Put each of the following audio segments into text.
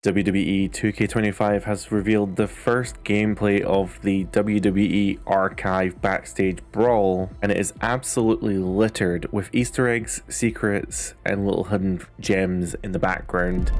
WWE 2K25 has revealed the first gameplay of the WWE Archive backstage brawl, and it is absolutely littered with Easter eggs, secrets, and little hidden gems in the background.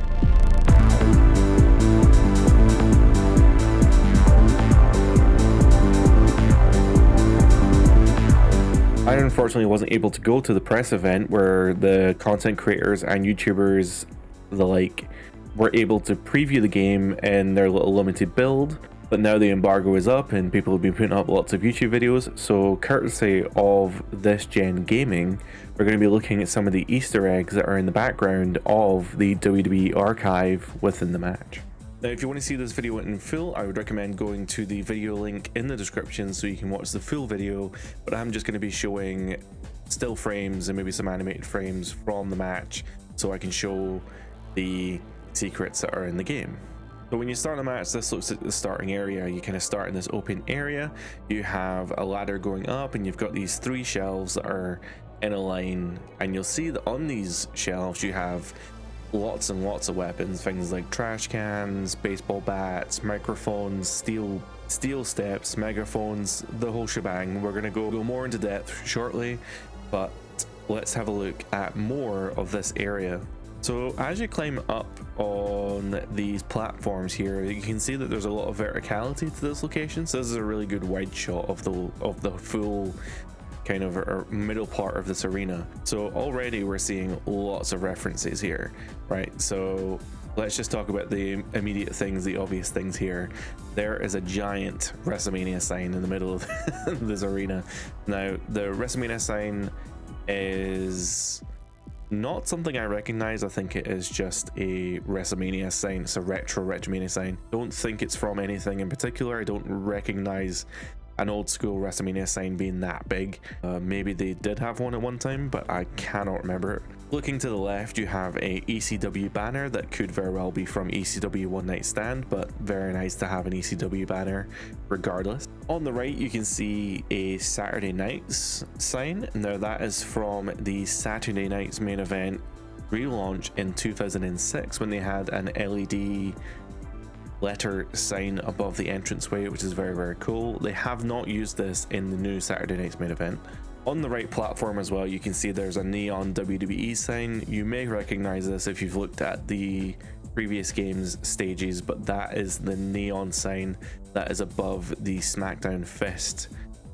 I unfortunately wasn't able to go to the press event where the content creators and YouTubers the like were able to preview the game in their little limited build, but now the embargo is up and people have been putting up lots of YouTube videos, so courtesy of this gen gaming, we're going to be looking at some of the Easter eggs that are in the background of the WWE archive within the match. Now, if you want to see this video in full, I would recommend going to the video link in the description so you can watch the full video, but I'm just going to be showing still frames and maybe some animated frames from the match so I can show the secrets that are in the game. So when you start a match, this looks at the starting area. You kind of start in this open area, you have a ladder going up, and you've got these 3 shelves that are in a line, and you'll see that on these shelves you have lots and lots of weapons, things like trash cans, baseball bats, microphones, steel steps, megaphones, the whole shebang. We're going to go more into depth shortly, but let's have a look at more of this area. So as you climb up on these platforms here, you can see that there's a lot of verticality to this location. So this is a really good wide shot of the full kind of middle part of this arena. So already we're seeing lots of references here, right? So let's just talk about the immediate things, the obvious things here. There is a giant WrestleMania sign in the middle of this arena. Now the WrestleMania sign is not something I recognize. I think it is just a WrestleMania sign. It's a retro WrestleMania sign. Don't think it's from anything in particular. I don't recognize an old school WrestleMania sign being that big. Maybe they did have one at one time, but I cannot remember it. Looking to the left, you have a ECW banner that could very well be from ECW One Night Stand, but very nice to have an ECW banner regardless. On the right, you can see a Saturday Nights sign. Now that is from the Saturday Nights main event relaunch in 2006 when they had an LED letter sign above the entranceway, which is very, very cool. They have not used this in the new Saturday Night's main event. On the right platform as well, you can see there's a neon WWE sign. You may recognize this if you've looked at the previous game's stages, but that is the neon sign that is above the SmackDown fist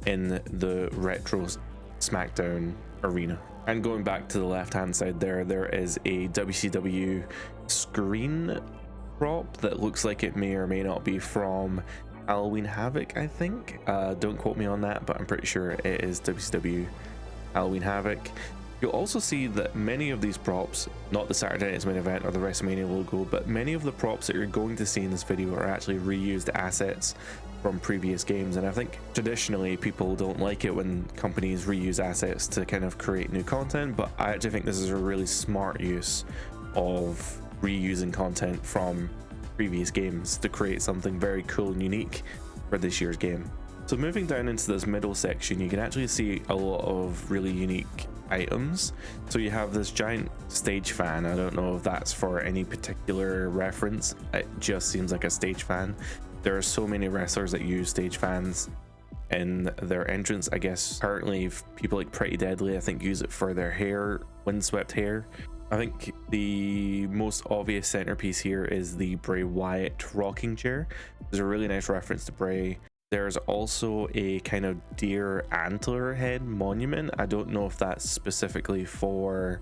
in the retro SmackDown arena. And going back to the left hand side there is a WCW screen prop that looks like it may or may not be from Halloween Havoc, I think. Don't quote me on that, but I'm pretty sure it is WCW Halloween Havoc. You'll also see that many of these props, not the Saturday Night's main event or the WrestleMania logo, but many of the props that you're going to see in this video are actually reused assets from previous games. And I think traditionally people don't like it when companies reuse assets to kind of create new content, but I actually think this is a really smart use of reusing content from previous games to create something very cool and unique for this year's game. So moving down into this middle section, you can actually see a lot of really unique items. So you have this giant stage fan. I don't know if that's for any particular reference. It just seems like a stage fan. There are so many wrestlers that use stage fans in their entrance. I guess currently people like Pretty Deadly, I think, use it for their hair, windswept hair. I think the most obvious centerpiece here is the Bray Wyatt rocking chair. There's a really nice reference to Bray. There's also a kind of deer antler head monument. I don't know if that's specifically for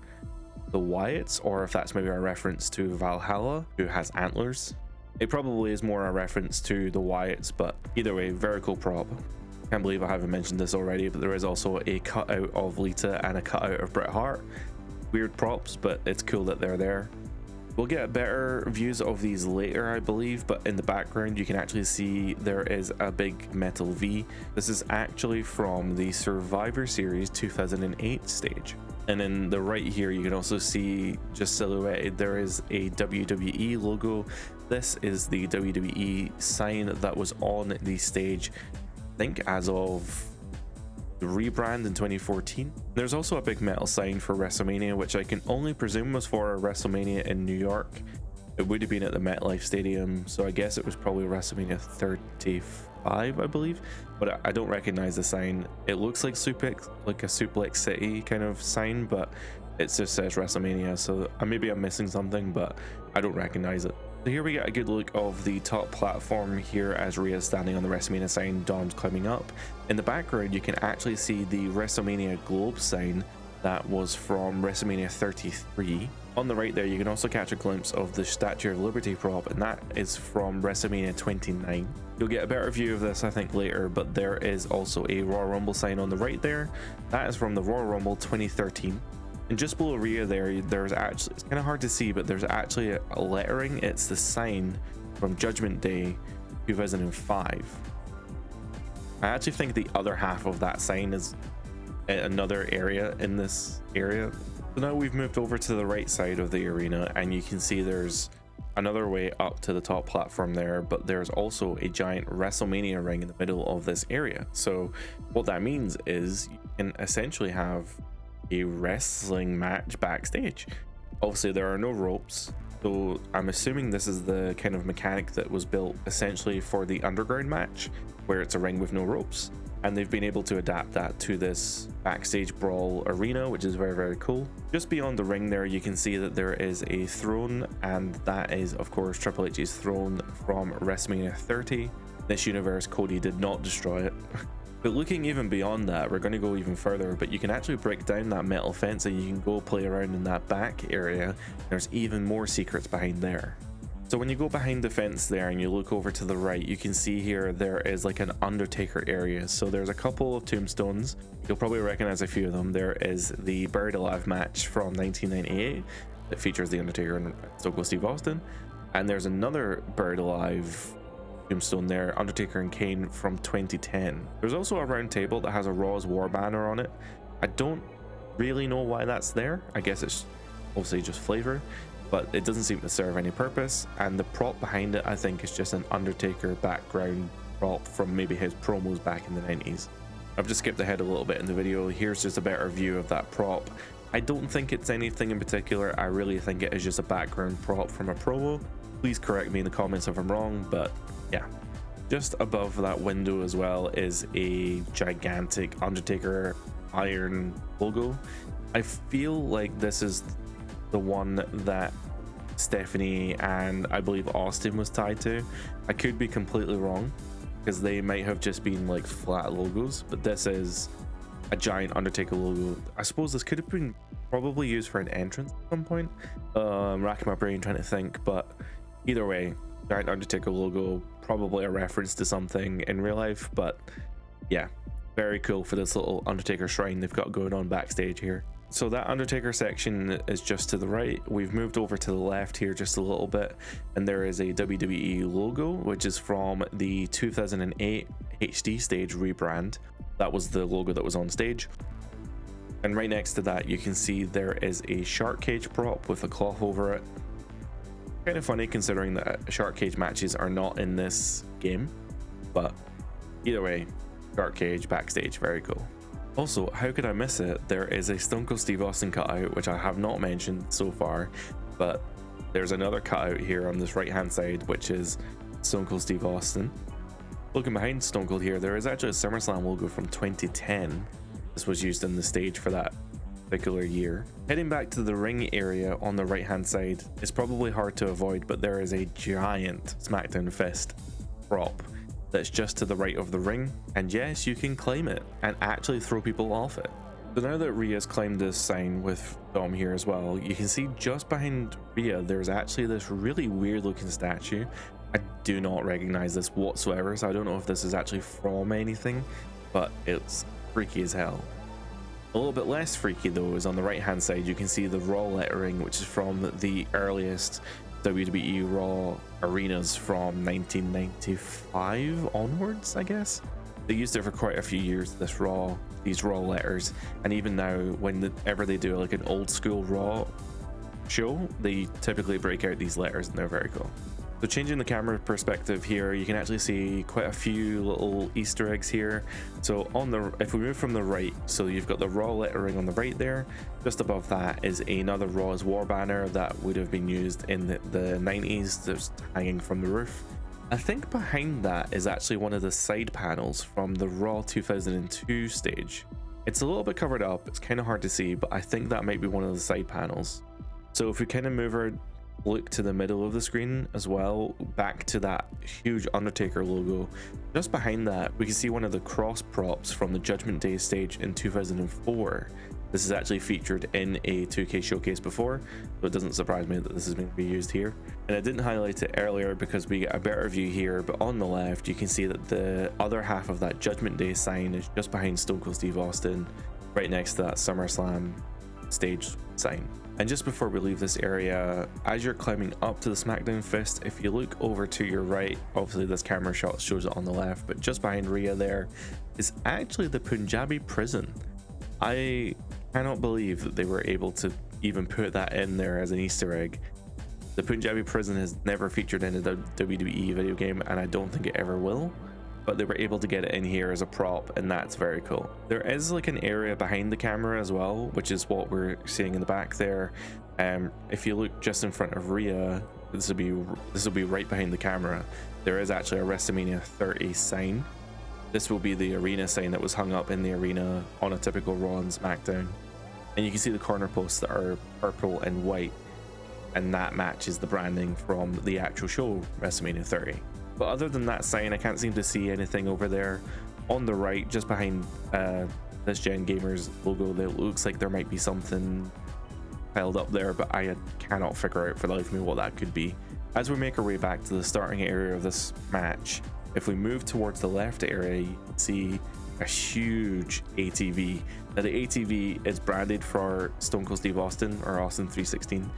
the Wyatts or if that's maybe a reference to Valhalla, who has antlers. It probably is more a reference to the Wyatts, but either way, very cool prop. Can't believe I haven't mentioned this already, but there is also a cutout of Lita and a cutout of Bret Hart. Weird props, but it's cool that they're there. We'll get better views of these later, I believe, but in the background you can actually see there is a big metal V. This is actually from the Survivor Series 2008 stage. And in the right here you can also see, just silhouetted, there is a WWE logo. This is the WWE sign that was on the stage, I think as of the rebrand in 2014. There's also a big metal sign for WrestleMania, which I can only presume was for a WrestleMania in New York It would have been at the MetLife Stadium, so I guess it was probably WrestleMania 35, I believe, but I don't recognize the sign. It looks like like a Suplex City kind of sign, but it just says WrestleMania, so maybe I'm missing something, but I don't recognize it. So here we get a good look of the top platform here as Rhea's standing on the WrestleMania sign, Dom's climbing up. In the background, you can actually see the WrestleMania Globe sign that was from WrestleMania 33. On the right there, you can also catch a glimpse of the Statue of Liberty prop, and that is from WrestleMania 29. You'll get a better view of this, I think, later, but there is also a Royal Rumble sign on the right there. That is from the Royal Rumble 2013. And just below Rhea there's actually, it's kind of hard to see, but there's actually a lettering. It's the sign from Judgment Day 2005. I actually think the other half of that sign is another area in this area. So now we've moved over to the right side of the arena, and you can see there's another way up to the top platform there, but there's also a giant WrestleMania ring in the middle of this area. So what that means is you can essentially have a wrestling match backstage. Obviously there are no ropes, so I'm assuming this is the kind of mechanic that was built essentially for the underground match, where it's a ring with no ropes, and they've been able to adapt that to this backstage Brawl Arena, which is very, very cool. Just beyond the ring there, you can see that there is a throne, and that is of course Triple H's throne from WrestleMania 30. This universe, Cody did not destroy it. But looking even beyond that, we're going to go even further, but you can actually break down that metal fence and you can go play around in that back area. There's even more secrets behind there. So when you go behind the fence there and you look over to the right, you can see here there is like an Undertaker area. So there's a couple of tombstones. You'll probably recognize a few of them. There is the Buried Alive match from 1998 that features the Undertaker and Stone Cold Steve Austin. And there's another Buried Alive tombstone there, Undertaker and Kane from 2010. There's also a round table that has a Raw's War banner on it. I don't really know why that's there. I guess it's obviously just flavor, but it doesn't seem to serve any purpose. And the prop behind it, I think, is just an Undertaker background prop from maybe his promos back in the 90s. I've just skipped ahead a little bit in the video. Here's just a better view of that prop. I don't think it's anything in particular. I really think it is just a background prop from a promo. Please correct me in the comments if I'm wrong, but yeah. Just above that window as well is a gigantic Undertaker iron logo. I feel like this is the one that Stephanie and I believe Austin was tied to. I could be completely wrong because they might have just been like flat logos, but this is a giant Undertaker logo. I suppose this could have been probably used for an entrance at some point. Racking my brain trying to think, but either way, giant Undertaker logo, probably a reference to something in real life, but yeah, very cool for this little Undertaker shrine they've got going on backstage here. So that Undertaker section is just to the right. We've moved over to the left here just a little bit, and there is a WWE logo, which is from the 2008 HD stage rebrand. That was the logo that was on stage. And right next to that, you can see there is a shark cage prop with a cloth over it. Kind of funny considering that shark cage matches are not in this game, but either way, shark cage backstage, very cool. Also, how could I miss it? There is a Stone Cold Steve Austin cutout, which I have not mentioned so far, but there's another cutout here on this right hand side, which is Stone Cold Steve Austin. Looking behind Stone Cold here, there is actually a SummerSlam logo from 2010. This was used in the stage for that particular year. Heading back to the ring area on the right hand side, it's probably hard to avoid, but there is a giant SmackDown fist prop that's just to the right of the ring, and yes, you can climb it and actually throw people off it. So now that Rhea's climbed this sign with Dom here as well, you can see just behind Rhea there's actually this really weird looking statue. I do not recognize this whatsoever, so I don't know if this is actually from anything, but it's freaky as hell. A little bit less freaky though is on the right hand side. You can see the Raw lettering, which is from the earliest WWE Raw arenas from 1995 onwards, I guess. They used it for quite a few years, these Raw letters, and even now whenever they do like an old school Raw show, they typically break out these letters and they're very cool. So changing the camera perspective here, you can actually see quite a few little Easter eggs here. So if we move from the right, so you've got the Raw lettering on the right there. Just above that is another Raw's War banner that would have been used in the 90s, just hanging from the roof. I think behind that is actually one of the side panels from the Raw 2002 stage. It's a little bit covered up, it's kind of hard to see, but I think that might be one of the side panels. So if we kind of move our look to the middle of the screen as well, back to that huge Undertaker logo, just behind that we can see one of the cross props from the Judgment Day stage in 2004. This is actually featured in a 2K showcase before, so it doesn't surprise me that this is going to be used here. And I didn't highlight it earlier because we get a better view here, but on the left you can see that the other half of that Judgment Day sign is just behind Stone Cold Steve Austin, right next to that SummerSlam stage sign. And just before we leave this area, as you're climbing up to the SmackDown Fist, if you look over to your right, obviously this camera shot shows it on the left, but just behind Rhea there is actually the Punjabi prison. I cannot believe that they were able to even put that in there as an Easter egg. The Punjabi prison has never featured in a WWE video game, and I don't think it ever will, but they were able to get it in here as a prop, and that's very cool. There is like an area behind the camera as well, which is what we're seeing in the back there. If you look just in front of Rhea, this will be right behind the camera. There is actually a WrestleMania 30 sign. This will be the arena sign that was hung up in the arena on a typical Raw and SmackDown. And you can see the corner posts that are purple and white, and that matches the branding from the actual show, WrestleMania 30. But other than that sign, I can't seem to see anything over there. On the right, just behind this Gen Gamers logo, it looks like there might be something held up there, but I cannot figure out for the life of me what that could be. As we make our way back to the starting area of this match, if we move towards the left area, you can see a huge ATV. Now the ATV is branded for Stone Cold Steve Austin, or Austin 316.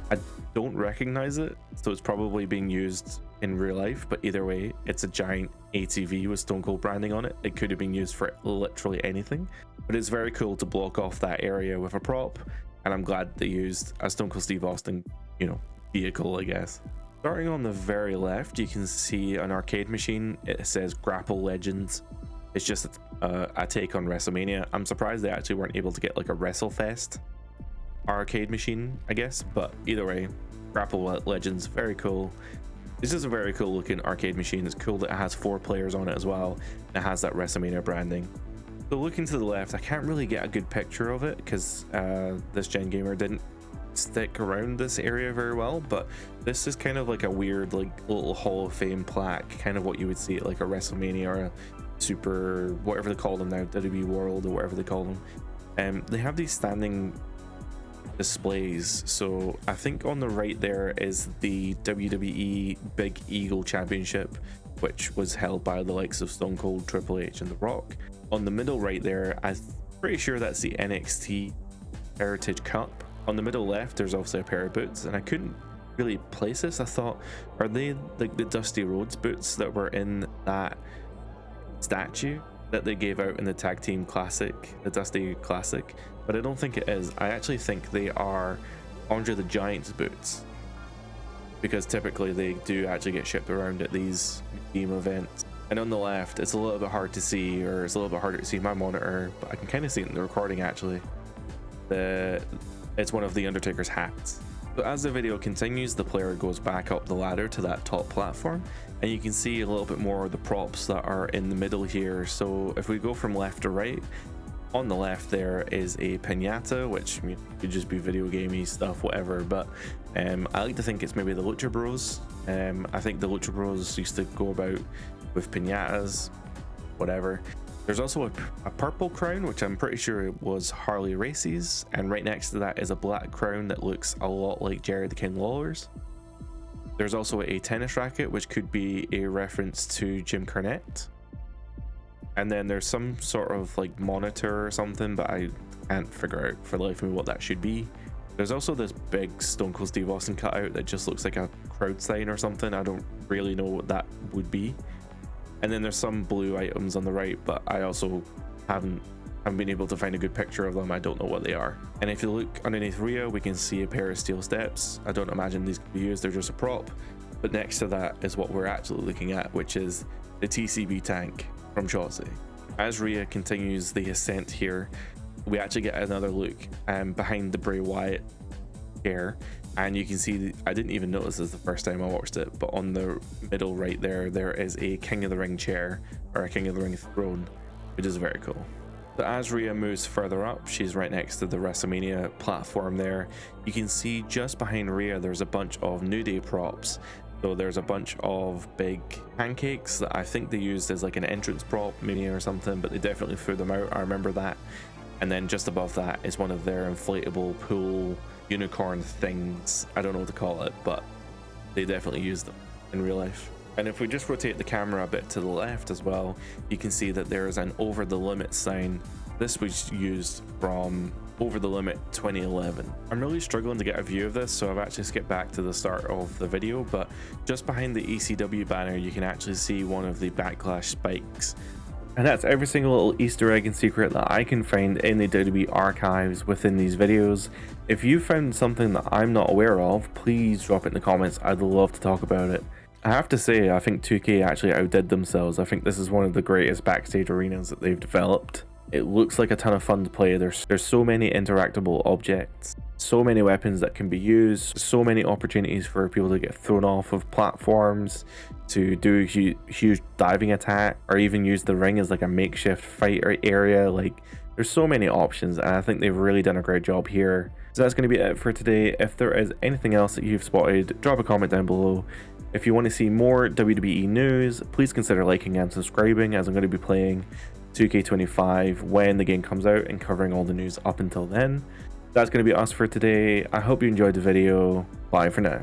I don't recognize it, so it's probably being used in real life, but either way, it's a giant ATV with Stone Cold branding on it. It could have been used for literally anything, but it's very cool to block off that area with a prop, and I'm glad they used a Stone Cold Steve Austin, vehicle, I guess. Starting on the very left, you can see an arcade machine. It says Grapple Legends. It's just a take on WrestleMania. I'm surprised they actually weren't able to get like a WrestleFest arcade machine, I guess, but either way, Grapple Legends, very cool. This is a very cool looking arcade machine. It's cool that it has 4 players on it as well. It has that WrestleMania branding. So looking to the left, I can't really get a good picture of it because this Gen Gamer didn't stick around this area very well, but this is kind of like a weird like little Hall of Fame plaque, kind of what you would see at like a WrestleMania or a Super, whatever they call them now, WWE World or whatever they call them. They have these standing displays. So I think on the right there is the WWE Big Eagle Championship, which was held by the likes of Stone Cold, Triple H, and The Rock. On the middle right there, I'm pretty sure that's the NXT Heritage Cup. On the middle left, there's also a pair of boots, and I couldn't really place this. I thought, are they like the Dusty Rhodes boots that were in that statue that they gave out in the Tag Team Classic, the Dusty Classic? But I don't think it is. I actually think they are Andre the Giant's boots, because typically they do actually get shipped around at these museum events. And on the left, it's a little bit hard to see, or it's a little bit harder to see my monitor, but I can kind of see it in the recording actually. It's one of the Undertaker's hats. So as the video continues, the player goes back up the ladder to that top platform, and you can see a little bit more of the props that are in the middle here. So if we go from left to right, on the left there is a piñata, which could just be video gamey stuff, whatever, but I like to think it's maybe the Lucha Bros. I think the Lucha Bros used to go about with piñatas, whatever. There's also a purple crown, which I'm pretty sure was Harley Race's, and right next to that is a black crown that looks a lot like Jerry the King Lawler's. There's also a tennis racket, which could be a reference to Jim Cornette. And then there's some sort of like monitor or something, but I can't figure out for the life of me what that should be. There's also this big Stone Cold Steve Austin cutout that just looks like a crowd sign or something. I don't really know what that would be. And then there's some blue items on the right, but I also haven't been able to find a good picture of them. I don't know what they are. And if you look underneath Rhea, we can see a pair of steel steps. I don't imagine these could be used, they're just a prop. But next to that is what we're actually looking at, which is the TCB tank from Shotzi. As Rhea continues the ascent here, we actually get another look behind the Bray Wyatt chair, and you can see, I didn't even notice this the first time I watched it, but on the middle right there is a King of the Ring chair, or a King of the Ring throne, which is very cool. So as Rhea moves further up, she's right next to the WrestleMania platform there. You can see just behind Rhea there's a bunch of New Day props. So there's a bunch of big pancakes that I think they used as like an entrance prop maybe or something, but they definitely threw them out, I remember that. And then just above that is one of their inflatable pool unicorn things. I don't know what to call it, but they definitely used them in real life. And if we just rotate the camera a bit to the left as well, you can see that there is an over the limit sign. This was used from Over the Limit 2011. I'm really struggling to get a view of this, so I've actually skipped back to the start of the video, but just behind the ECW banner you can actually see one of the Backlash spikes. And that's every single little Easter egg and secret that I can find in the WWE archives within these videos. If you found something that I'm not aware of, please drop it in the comments. I'd love to talk about it. I have to say, I think 2K actually outdid themselves. I think this is one of the greatest backstage arenas that they've developed. It looks like a ton of fun to play. There's so many interactable objects, so many weapons that can be used, so many opportunities for people to get thrown off of platforms, to do huge diving attack, or even use the ring as like a makeshift fight area. Like, there's so many options, and I think they've really done a great job here. So that's going to be it for today. If there is anything else that you've spotted, drop a comment down below. If you want to see more WWE news, please consider liking and subscribing, as I'm going to be playing 2K25 when the game comes out and covering all the news up until then. That's going to be us for today. I hope you enjoyed the video. Bye for now.